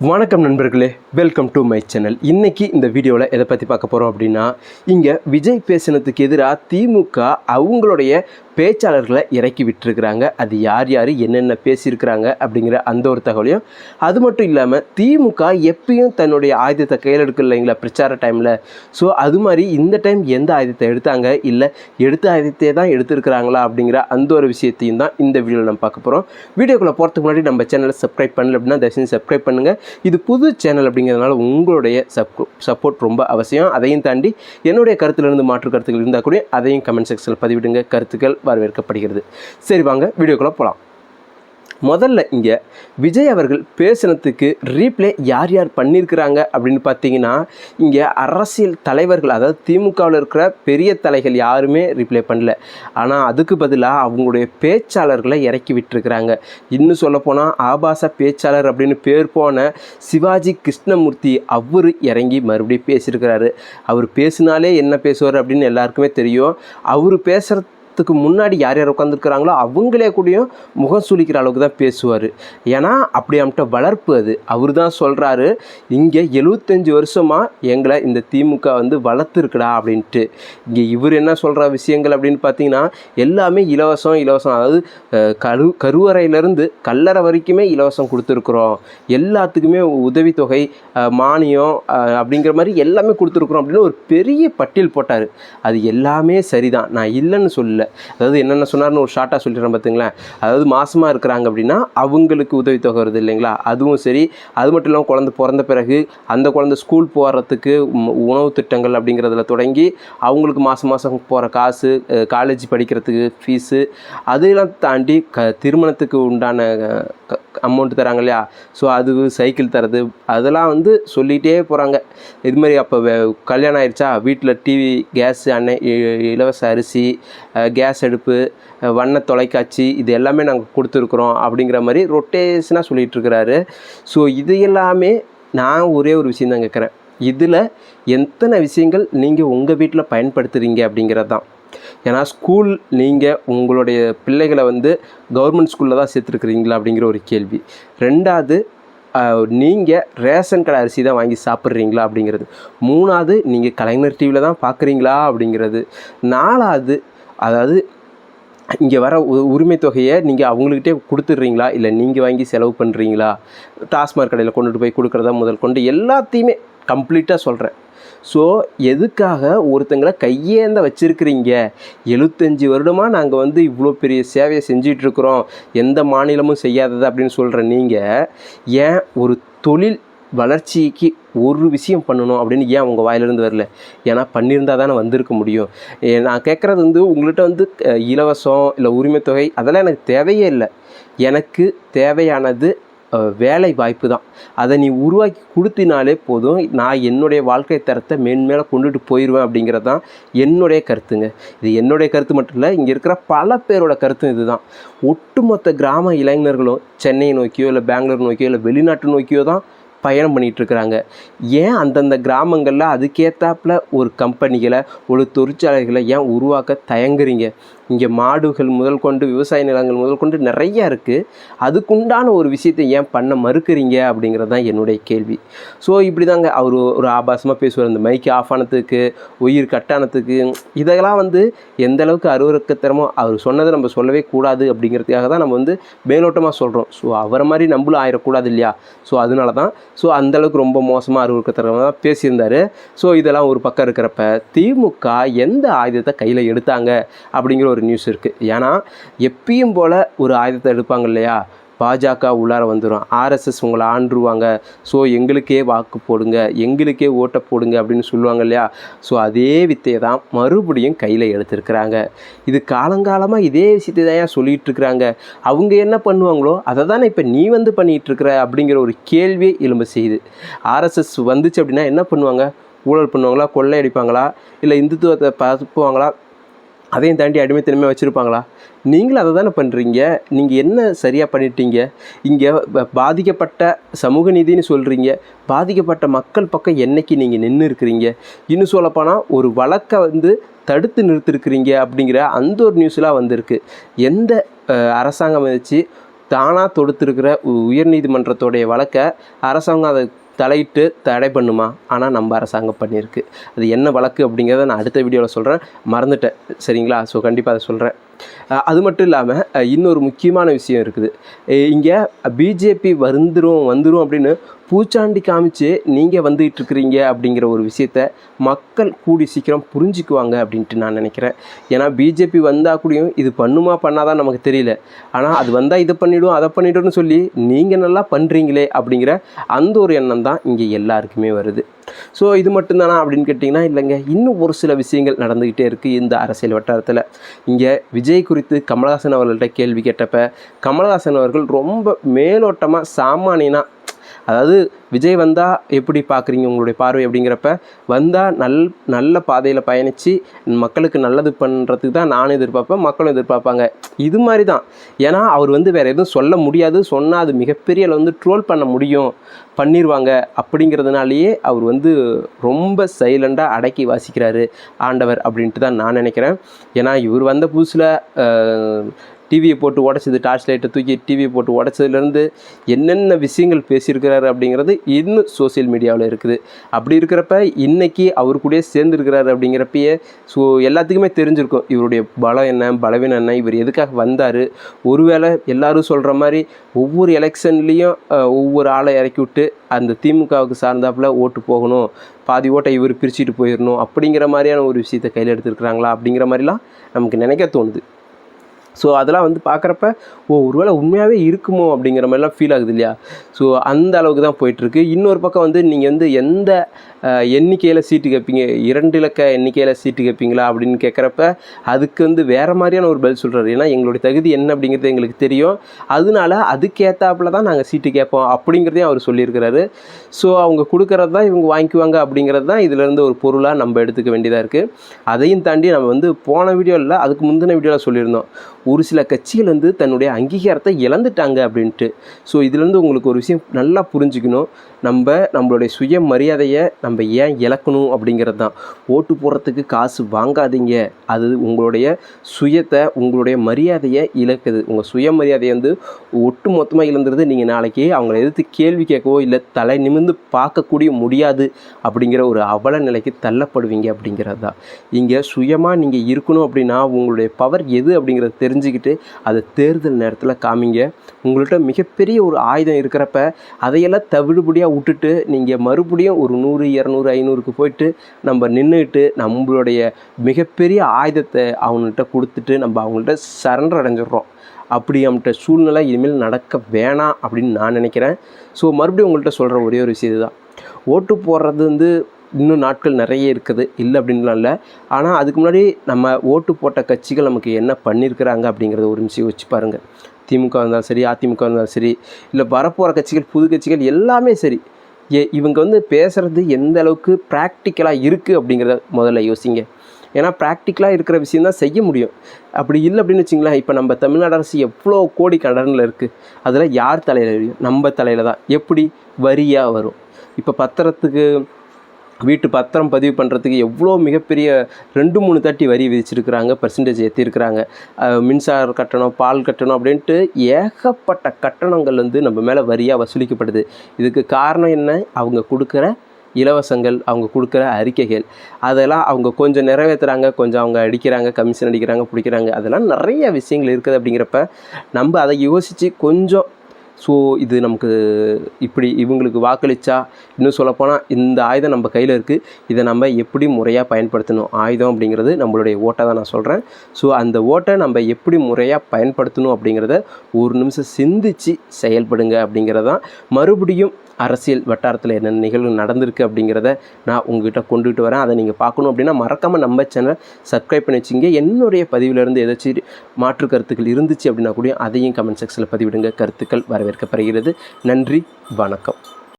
வணக்கம் நண்பர்களே, welcome to my channel. இன்றைக்கி இந்த வீடியோவில் எதை பற்றி பார்க்க போகிறோம் அப்படின்னா, இங்கே விஜய் பேசினதுக்கு எதிராக திமுக அவங்களுடைய பேச்சாளர்களை இறக்கி விட்டுருக்குறாங்க. அது யார் யார் என்னென்ன பேசியிருக்கிறாங்க அப்படிங்கிற அந்த ஒரு தகவலையும், அது மட்டும் இல்லாமல் திமுக எப்பயும் தன்னுடைய ஆயுதத்தை கையில் எடுக்க இல்லைங்களா பிரச்சார டைமில். ஸோ அது மாதிரி இந்த டைம் எந்த ஆயுதத்தை எடுத்தாங்க, இல்லை எடுத்த ஆயுதத்தை தான் எடுத்துருக்குறாங்களா அப்படிங்கிற அந்த ஒரு விஷயத்தையும் தான் இந்த வீடியோவில் நம்ம பார்க்க போகிறோம். வீடியோக்குள்ளே போகிறதுக்கு முன்னாடி நம்ம சேனலை சப்ஸ்கிரைப் பண்ணல அப்படின்னா தயவுசெய்து சப்ஸ்கிரைப் பண்ணுங்கள். இது புது சேனல் அப்படிங்கிறதுனால உங்களுடைய சப்போர்ட் ரொம்ப அவசியம். அதையும் தாண்டி என்னுடைய கருத்துலேருந்து மாற்று கருத்துக்கள் இருந்தால் கூட அதையும் கமெண்ட் செக்ஷனில் பதிவிடுங்க. கருத்துக்கள் வரவேற்கப்படுகிறது. சரி, வாங்க வீடியோக்குள்ளே போகலாம். முதல்ல இங்கே விஜய் அவர்கள் பேசினதுக்கு ரீப்ளே யார் யார் பண்ணியிருக்கிறாங்க அப்படின்னு பார்த்தீங்கன்னா, இங்கே அரசியல் தலைவர்கள், அதாவது திமுகவில் இருக்கிற பெரிய தலைகள் யாருமே ரீப்ளே பண்ணல. ஆனால் அதுக்கு பதிலாக அவங்களுடைய பேச்சாளர்களை இறக்கி விட்டுருக்குறாங்க. இன்னும் சொல்லப்போனால் ஆபாச பேச்சாளர் அப்படின்னு பேர் போன சிவாஜி கிருஷ்ணமூர்த்தி அவர் இறங்கி மறுபடியும் பேசியிருக்கிறாரு. அவர் பேசினாலே என்ன பேசுவார் அப்படின்னு எல்லாருக்குமே தெரியும். அவர் பேசுகிற முன்னாடி யார் யார் உட்காந்துருக்கிறாங்களோ அவங்களே கூடயும் முகம் சுளிக்கிற அளவுக்கு தான் பேசுவார். ஏன்னா அப்படி அவன்கிட்ட வளர்ப்பு அது. அவர் தான் சொல்கிறாரு, இங்கே 75 வருஷமாக எங்களை இந்த திமுக வளர்த்துருக்குடா அப்படின்ட்டு. இங்கே இவர் என்ன சொல்கிற விஷயங்கள் அப்படின்னு பார்த்தீங்கன்னா, எல்லாமே இலவசம். அதாவது கருவறையிலேருந்து கல்லறை வரைக்குமே இலவசம் கொடுத்துருக்குறோம், எல்லாத்துக்குமே உதவித்தொகை, மானியம் அப்படிங்கிற மாதிரி எல்லாமே கொடுத்துருக்குறோம் அப்படின்னு ஒரு பெரிய பட்டியல் போட்டார். அது எல்லாமே சரிதான், நான் இல்லைன்னு சொல்லல. அதாவது என்னென்ன சொன்னார்னு ஒரு ஷார்ட்டாக சொல்லிடுறேன் பார்த்துங்களேன். அதாவது மாசமாக இருக்கிறாங்க அப்படின்னா அவங்களுக்கு உதவித்தொகை வருது இல்லைங்களா, அதுவும் சரி. அது மட்டும் இல்லாமல் குழந்தை பிறந்த பிறகு அந்த குழந்தை ஸ்கூல் போகிறதுக்கு உணவு திட்டங்கள் அப்படிங்கிறதுல தொடங்கி அவங்களுக்கு மாதம் போகிற காசு, காலேஜ் படிக்கிறதுக்கு ஃபீஸு, அதெல்லாம் தாண்டி திருமணத்துக்கு உண்டான அமௌண்ட்டு தராங்க இல்லையா, ஸோ அது சைக்கிள் தரது, அதெல்லாம் சொல்லிகிட்டே போகிறாங்க. இது மாதிரி அப்போ கல்யாணம் ஆயிடுச்சா வீட்டில் டிவி, கேஸு, இலவச அரிசி, கேஸ் அடுப்பு, வண்ண தொலைக்காட்சி, இது எல்லாமே நாங்கள் கொடுத்துருக்குறோம் அப்படிங்கிற மாதிரி ரொட்டேஷனாக சொல்லிகிட்ருக்கிறாரு. ஸோ இது எல்லாமே நான் ஒரே ஒரு விஷயம் தான் கேட்குறேன், இதில் எத்தனை விஷயங்கள் நீங்கள் உங்கள் வீட்டில் பயன்படுத்துகிறீங்க அப்படிங்கிறது தான். ஏன்னா ஸ்கூல் நீங்கள் உங்களுடைய பிள்ளைகளை கவர்மெண்ட் ஸ்கூலில் தான் சேர்த்துருக்குறீங்களா அப்படிங்கிற ஒரு கேள்வி. ரெண்டாவது, நீங்கள் ரேஷன் கடை அரிசி தான் வாங்கி சாப்பிட்றீங்களா அப்படிங்கிறது. மூணாவது, நீங்கள் கலைஞர் டிவியில் தான் பார்க்குறீங்களா அப்படிங்கிறது. நாலாவது, அதாவது இங்கே வர உரிமை தொகையை நீங்கள் அவங்கக்கிட்டே கொடுத்துட்றீங்களா, இல்லை நீங்கள் வாங்கி செலவு பண்ணுறீங்களா, டாஸ்மாக் கடையில் கொண்டுட்டு போய் கொடுக்குறதா முதல் கொண்டு எல்லாத்தையுமே கம்ப்ளீட்டாக சொல்கிறேன். ஸோ எதுக்காக ஒருத்தங்களை கையேந்த வச்சுருக்கிறீங்க? 75 வருடமாக நாங்கள் இவ்வளோ பெரிய சேவையை செஞ்சிகிட்ருக்குறோம், எந்த மாநிலமும் செய்யாதது அப்படின்னு சொல்கிற நீங்கள் ஏன் ஒரு தொழில் வளர்ச்சிக்கு ஒரு விஷயம் பண்ணணும் அப்படின்னு ஏன் உங்கள் வாயிலிருந்து வரல? ஏன்னா பண்ணியிருந்தால் தானே வந்திருக்க முடியும். நான் கேட்குறது உங்கள்கிட்ட இலவசம் இல்லை உரிமைத்தொகை அதெல்லாம் எனக்கு தேவையே இல்லை. எனக்கு தேவையானது வேலை வாய்ப்பு தான். அதை நீ உருவாக்கி கொடுத்தினாலே போதும், நான் என்னுடைய வாழ்க்கை தரத்தை மேன்மேலே கொண்டுட்டு போயிடுவேன் அப்படிங்கிறது தான் என்னுடைய கருத்துங்க. இது என்னுடைய கருத்து மட்டும் இல்லை, இங்கே இருக்கிற பல பேரோட கருத்தும் இது தான். ஒட்டுமொத்த கிராம இளைஞர்களும் சென்னையை நோக்கியோ இல்லை பெங்களூர் நோக்கியோ இல்லை வெளிநாட்டு நோக்கியோ தான் பயணம் பண்ணிகிட்ருக்குறாங்க. ஏன் அந்தந்த கிராமங்களில் அதுக்கேற்றாப்புல ஒரு கம்பெனிகளை, ஒரு தொழிற்சாலைகளை ஏன் உருவாக்க தயங்குறீங்க? இங்கே மாடுகள் முதல் கொண்டு விவசாய நிலங்கள் முதல் கொண்டு நிறையா இருக்குது. அதுக்குண்டான ஒரு விஷயத்தை ஏன் பண்ண மறுக்கிறீங்க அப்படிங்கிறது தான் என்னுடைய கேள்வி. ஸோ இப்படி தாங்க அவர் ஒரு ஆபாசமாக பேசுவார். இந்த மைக்கு ஆஃப் ஆனதுக்கு, உயிர் கட்டானத்துக்கு, இதெல்லாம் எந்த அளவுக்கு அருவருக்கத்தரமோ அவர் சொன்னதை நம்ம சொல்லவே கூடாது அப்படிங்கிறதுக்காக தான் நம்ம மேலோட்டமாக சொல்கிறோம். ஸோ அவரை மாதிரி நம்மளும் ஆயிடக்கூடாது இல்லையா. ஸோ அதனால தான் அந்தளவுக்கு ரொம்ப மோசமாக அருவருக்கத்தரமாக தான் பேசியிருந்தார். ஸோ இதெல்லாம் ஒரு பக்கம் இருக்கிறப்ப திமுக எந்த ஆயுதத்தை கையில் எடுத்தாங்க அப்படிங்கிற ஒரு நியூஸ் இருக்குது. ஏன்னா எப்பயும் போல் ஒரு ஆயுதத்தை எடுப்பாங்க இல்லையா, பாஜக உள்ளார வந்துடும், ஆர்எஸ்எஸ் உங்களை ஆண்டுருவாங்க, ஸோ எங்களுக்கே வாக்கு போடுங்க, எங்களுக்கே ஓட்டை போடுங்க அப்படின்னு சொல்லுவாங்க இல்லையா. ஸோ அதே வித்தையை தான் மறுபடியும் கையில் எடுத்துருக்குறாங்க. இது காலங்காலமாக இதே விஷயத்தை தான் சொல்லிகிட்டு இருக்கிறாங்க. அவங்க என்ன பண்ணுவாங்களோ அதை தானே இப்போ நீ பண்ணிகிட்ருக்கிற அப்படிங்கிற ஒரு கேள்வியை எழும்ப செய்யுது. ஆர்எஸ்எஸ் வந்துச்சு அப்படின்னா என்ன பண்ணுவாங்க? ஊழல் பண்ணுவாங்களா, கொள்ளை அடிப்பாங்களா, இல்லை இந்துத்துவத்தை பரப்புவாங்களா, அதையும் தாண்டி அடிமைத்தனமே வச்சுருப்பாங்களா? நீங்களும் அதை தானே பண்ணுறீங்க. நீங்கள் என்ன சரியாக பண்ணிட்டீங்க? இங்கே பாதிக்கப்பட்ட சமூக நீதினு சொல்கிறீங்க, பாதிக்கப்பட்ட மக்கள் பக்கம் என்றைக்கு நீங்கள் நின்று இருக்கிறீங்க? இன்னும் சொல்லப்போனால் ஒரு வழக்கை தடுத்து நிறுத்திருக்கிறீங்க அப்படிங்கிற அந்த ஒரு நியூஸ்லாம் வந்திருக்கு. எந்த அரசாங்கம் வச்சு தானாக தொடுத்திருக்கிற உயர்நீதிமன்றத்தோடைய வழக்கை அரசாங்கம் அதை தலையிட்டு தடை பண்ணுமா? ஆனால் நம்ம அரசாங்கம் பண்ணியிருக்கு. அது என்ன வழக்கு அப்படிங்கிறத நான் அடுத்த வீடியோவில் சொல்கிறேன், மறந்துட்டேன் சரிங்களா? ஸோ கண்டிப்பாக அதை சொல்கிறேன். அது மட்டும் இல்லாமல் இன்னொரு முக்கியமான விஷயம் இருக்குது. இங்கே பிஜேபி வந்துடும் அப்படின்னு பூச்சாண்டி காமிச்சு நீங்கள் வந்துகிட்டு இருக்கிறீங்க அப்படிங்கிற ஒரு விஷயத்த மக்கள் கூடி சீக்கிரம் புரிஞ்சுக்குவாங்க அப்படின்ட்டு நான் நினைக்கிறேன். ஏன்னா பிஜேபி வந்தால் கூடயும் இது பண்ணுமா பண்ணாதான் நமக்கு தெரியல. ஆனால் அது வந்தால் இதை பண்ணிவிடும் அதை பண்ணிவிடும்னு சொல்லி நீங்கள் நல்லா பண்ணுறீங்களே அப்படிங்கிற அந்த ஒரு எண்ணம் தான் இங்கே எல்லாருக்குமே வருது. ஸோ இது மட்டும்தானா அப்படின்னு கேட்டிங்கன்னா இல்லைங்க, இன்னும் ஒரு சில விஷயங்கள் நடந்துக்கிட்டே இருக்குது இந்த அரசியல் வட்டாரத்தில். இங்கே விஜய் குறித்து கமலஹாசன் அவர்கள்ட்ட கேள்வி கேட்டப்ப கமலஹாசன் அவர்கள் ரொம்ப மேலோட்டமாக சாமானியனாக, அதாவது விஜய் வந்தால் எப்படி பார்க்குறீங்க உங்களுடைய பார்வை அப்படிங்கிறப்ப, வந்தால் நல்ல பாதையில் பயணித்து மக்களுக்கு நல்லது பண்ணுறதுக்கு தான் நானும் எதிர்பார்ப்பேன், மக்களும் எதிர்பார்ப்பாங்க. இது மாதிரி தான். ஏன்னா அவர் வேறு எதுவும் சொல்ல முடியாது, சொன்னால் அது மிகப்பெரிய ட்ரோல் பண்ண முடியும், பண்ணிடுவாங்க. அப்படிங்கிறதுனாலேயே அவர் ரொம்ப சைலண்டாக அடக்கி வாசிக்கிறாரு ஆண்டவர் அப்படின்ட்டு தான் நான் நினைக்கிறேன். ஏன்னா இவர் வந்த புதுசில் டிவியை போட்டு உடச்சது, டார்ச் லைட்டை தூக்கி டிவியை போட்டு உடச்சதுலேருந்து என்னென்ன விஷயங்கள் பேசியிருக்கிறாரு அப்படிங்கிறது இன்னும் சோசியல் மீடியாவில் இருக்குது. அப்படி இருக்கிறப்ப இன்றைக்கி அவர் கூட சேர்ந்துருக்கிறாரு அப்படிங்கிறப்பயே ஸோ எல்லாத்துக்குமே தெரிஞ்சிருக்கும் இவருடைய பலம் என்ன, பலவீனம் என்ன, இவர் எதுக்காக வந்தார். ஒருவேளை எல்லோரும் சொல்கிற மாதிரி ஒவ்வொரு எலெக்ஷன்லேயும் ஒவ்வொரு ஆளை இறக்கி விட்டு அந்த திமுகவுக்கு சார்ந்தாப்பில் ஓட்டு போகணும், பாதி ஓட்டை இவர் பிரிச்சுட்டு போயிடணும் அப்படிங்கிற மாதிரியான ஒரு விஷயத்தை கையில் எடுத்துருக்குறாங்களா அப்படிங்கிற மாதிரிலாம் நமக்கு நினைக்க தோணுது. ஸோ அதெல்லாம் பார்க்குறப்ப ஒருவேளை உண்மையாகவே இருக்குமோ அப்படிங்கிற மாதிரிலாம் ஃபீல் ஆகுது இல்லையா? ஸோ அந்த அளவுக்கு தான் போயிட்டுருக்கு. இன்னொரு பக்கம் நீங்கள் எந்த எண்ணிக்கையில் சீட்டு கேட்பீங்க, 2 இலக்க எண்ணிக்கையில் சீட்டு கேட்பீங்களா அப்படின்னு கேட்குறப்ப அதுக்கு வேறு மாதிரியான ஒரு பதில் சொல்கிறாரு. ஏன்னா எங்களுடைய தகுதி என்ன அப்படிங்கிறது எங்களுக்கு தெரியும், அதனால அதுக்கேற்றாப்புல தான் நாங்கள் சீட்டு கேட்போம் அப்படிங்கிறதையும் அவர் சொல்லியிருக்கிறாரு. ஸோ அவங்க கொடுக்குறது தான் இவங்க வாங்கிக்குவாங்க அப்படிங்கிறது தான் இதிலேருந்து ஒரு பொருளாக நம்ம எடுத்துக்க வேண்டியதாக இருக்குது. அதையும் தாண்டி நம்ம போன வீடியோவில் அதுக்கு முந்தின வீடியோவில் சொல்லியிருந்தோம், ஒரு சில கட்சிகள் தன்னுடைய அங்கீகாரத்தை இழந்துட்டாங்க அப்படின்ட்டு. ஸோ இதுலேருந்து உங்களுக்கு ஒரு விஷயம் நல்லா புரிஞ்சுக்கணும், நம்மளுடைய சுயமரியாதையை நம்ம ஏன் இழக்கணும் அப்படிங்கிறது தான். ஓட்டு போடுறதுக்கு காசு வாங்காதீங்க, அது உங்களுடைய சுயத்தை, உங்களுடைய மரியாதையை இழக்குது. உங்கள் சுயமரியாதையை ஒட்டு மொத்தமாக இழந்துருது. நீங்கள் நாளைக்கு அவங்கள எதிர்த்து கேள்வி கேட்கவோ இல்லை தலை நிமிர்ந்து பார்க்கக்கூடிய முடியாது அப்படிங்கிற ஒரு அவல நிலைக்கு தள்ளப்படுவீங்க அப்படிங்கிறது தான். இங்கே சுயமாக நீங்கள் இருக்கணும் அப்படின்னா உங்களுடைய பவர் எது அப்படிங்கிறத தெரிஞ்சுக்கிட்டு அதை தேர்தல் நேரத்தில் காமிங்க. உங்கள்கிட்ட மிகப்பெரிய ஒரு ஆயுதம் இருக்கிறப்ப அதையெல்லாம் தவிடுபடியாக விட்டுட்டு நீங்கள் மறுபடியும் ஒரு 100, 200, 500க்கு போயிட்டு நம்ம நின்றுட்டு நம்மளுடைய மிகப்பெரிய ஆயுதத்தை அவங்கள்ட்ட கொடுத்துட்டு நம்ம அவங்கள்ட்ட சரண்டர் அடைஞ்சிடுறோம். அப்படி அவங்கள்ட்ட சூழ்நிலை இனிமேல் நடக்க வேணாம் அப்படின்னு நான் நினைக்கிறேன். ஸோ மறுபடியும் உங்கள்கிட்ட சொல்கிற ஒரே ஒரு விஷயம் தான், ஓட்டு போடுறது இன்னும் நாட்கள் நிறைய இருக்குது, இல்லை அப்படின்லாம் இல்லை. ஆனால் அதுக்கு முன்னாடி நம்ம ஓட்டு போட்ட கட்சிகள் நமக்கு என்ன பண்ணியிருக்கிறாங்க அப்படிங்கிறத ஒரு நிமிஷம் வச்சு பாருங்கள். திமுக இருந்தாலும் சரி, அதிமுக இருந்தாலும் சரி, இல்லை வரப்போகிற கட்சிகள், புது கட்சிகள் எல்லாமே சரி, இவங்க பேசுகிறது எந்த அளவுக்கு ப்ராக்டிக்கலாக இருக்குது அப்படிங்கிறத முதல்ல யோசிங்க. ஏன்னா ப்ராக்டிக்கலாக இருக்கிற விஷயந்தான் செய்ய முடியும். அப்படி இல்லை அப்படின்னு வச்சிங்களேன், இப்போ நம்ம தமிழ்நாடு அரசு எவ்வளோ கோடி கடனில் இருக்குது, அதில் யார் தலையில்? நம்ம தலையில் தான். எப்படி? வரியாக வரும். இப்போ பத்திரத்துக்கு, வீட்டு பத்திரம் பதிவு பண்ணுறதுக்கு எவ்வளோ மிகப்பெரிய 2-3 தட்டி வரி விதிச்சிருக்கிறாங்க, பர்சன்டேஜ் ஏற்றிருக்கிறாங்க. மின்சார கட்டணம், பால் கட்டணம் அப்படின்ட்டு ஏகப்பட்ட கட்டணங்கள் நம்ம மேலே வரியாக வசூலிக்கப்படுது. இதுக்கு காரணம் என்ன? அவங்க கொடுக்குற இலவசங்கள், அவங்க கொடுக்குற அறிக்கைகள், அதெல்லாம் அவங்க கொஞ்சம் நிறைவேற்றுறாங்க, கொஞ்சம் அவங்க அடிக்கிறாங்க, கமிஷன் அடிக்கிறாங்க, பிடிக்கிறாங்க. அதெல்லாம் நிறைய விஷயங்கள் இருக்குது. அப்படிங்கிறப்ப நம்ம அதை யோசித்து கொஞ்சம் ஸோ இது நமக்கு இப்படி இவங்களுக்கு வாக்களித்தா, இன்னும் சொல்லப்போனால் இந்த ஆயுதம் நம்ம கையில் இருக்குது, இதை நம்ம எப்படி முறையாக பயன்படுத்தணும். ஆயுதம் அப்படிங்கிறது நம்மளுடைய ஓட்டை தான் நான் சொல்கிறேன். ஸோ அந்த ஓட்டை நம்ம எப்படி முறையாக பயன்படுத்தணும் அப்படிங்கிறத ஒரு நிமிஷம் சிந்தித்து செயல்படுங்க அப்படிங்கிறதான். மறுபடியும் அரசியல் வட்டாரத்தில் என்னென்ன நிகழ்வு நடந்திருக்கு அப்படிங்கிறத நான் உங்கள்கிட்ட கொண்டுகிட்டு வரேன். அதை நீங்கள் பார்க்கணும் அப்படின்னா மறக்காமல் நம்ம சேனலை சப்ஸ்கிரைப் பண்ணி வச்சுங்க. என்னுடைய பதிவிலேருந்து ஏதாச்சும் மாற்று கருத்துக்கள் இருந்துச்சு அப்படின்னா கூட அதையும் கமெண்ட் செக்ஷனில் பதிவிடுங்க. கருத்துக்கள் வரவேற்கப்படுகிறது. நன்றி, வணக்கம்.